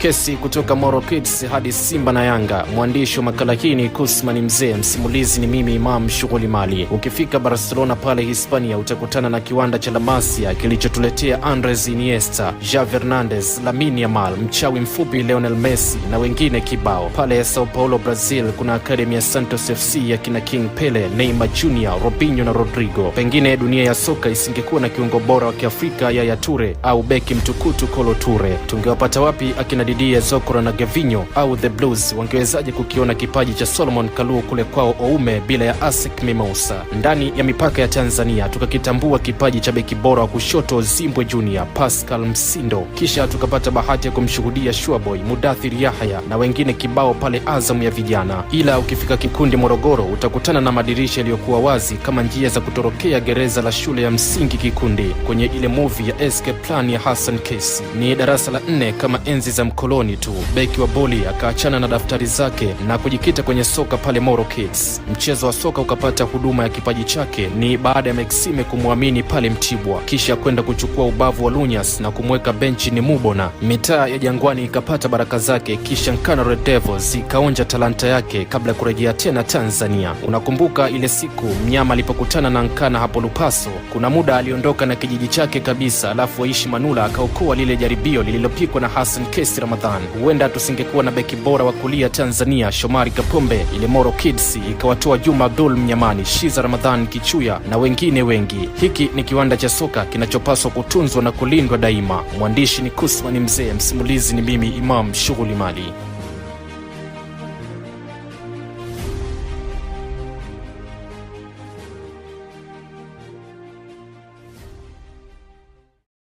Kesi kutoka Moro Kids hadi Simba na Yanga. Mwandishi wa makala hii ni Kusman Mzee, msimulizi ni mimi Imam Shughuli Mali. Ukifika Barcelona pale Hispania utakutana na kiwanda cha La Masia kilichotuletea Andres Iniesta, Xavi Hernandez, Lamine Yamal, mchawi mfupi Lionel Messi na wengine kibao. Pale Sao Paulo Brazil kuna akademi ya Santos FC ya kina King Pele, Neymar Jr, Robinho na Rodrigo. Pengine dunia ya soka isingekuwa na kiungo bora wa Kiafrika Yaya Toure au beki mtukutu Kolo Toure. Tungewapata wapi akina Didier Zokora na Gavinho? Au The Blues wangewezaje kukiona kipaji cha Solomon Kalou kule kwao Oume bila ya Asik Mimousa? Ndani ya mipaka ya Tanzania tukakitambua kipaji cha beki bora wa kushoto Zimbwe Junior, Pascal Msindo. Kisha tukapata bahati ya kumshuhudia Shuaboy, Mudathir Yahya na wengine kibao pale Azam ya vijana. Ila ukifika Kikundi Morogoro utakutana na madirisha yaliyokuwa wazi kama njia za kutorokea gereza la shule ya msingi Kikundi kwenye ile movie ya Escape Plan ya Hassan Kesi. Ni darasa la 4 kama enzi za mkoloni tu. Beki wa boli akaachana na daftari zake na kujikita kwenye soka pale Moro Kids. Mchezo wa soka ukapata huduma ya kipaji chake ni baada ya Maxime kumwamini pale Mtibwa, kisha kwenda kuchukua ubavu wa Lunyas na kumweka benchi ni Mubona. Mitaa ya Jangwani ikapata baraka zake, kisha Nkana Red Devils ikaonja talanta yake kabla ya kurejea tena Tanzania. Unakumbuka ile siku mnyama alipokutana na Nkana hapo Lupaso? Kuna muda aliondoka na kijiji chake kabisa, alafu Aishi Manula akaokoa lile jaribio lililopikwa na Hassan Kesi Ramadhan. Huenda tusingekuwa na beki bora wa kulia Tanzania Shomari Kapombe, ile Moro Kids ikawatoa Juma Abdul Mnyamani, Shiza Ramadhan Kichuya na wengine wengi. Hiki ni kiwanda cha soka kinachopaswa kutunzwa na kulindwa daima. Mwandishi ni Kusman Mzee, msimulizi ni mimi Imam Shughuli Mali.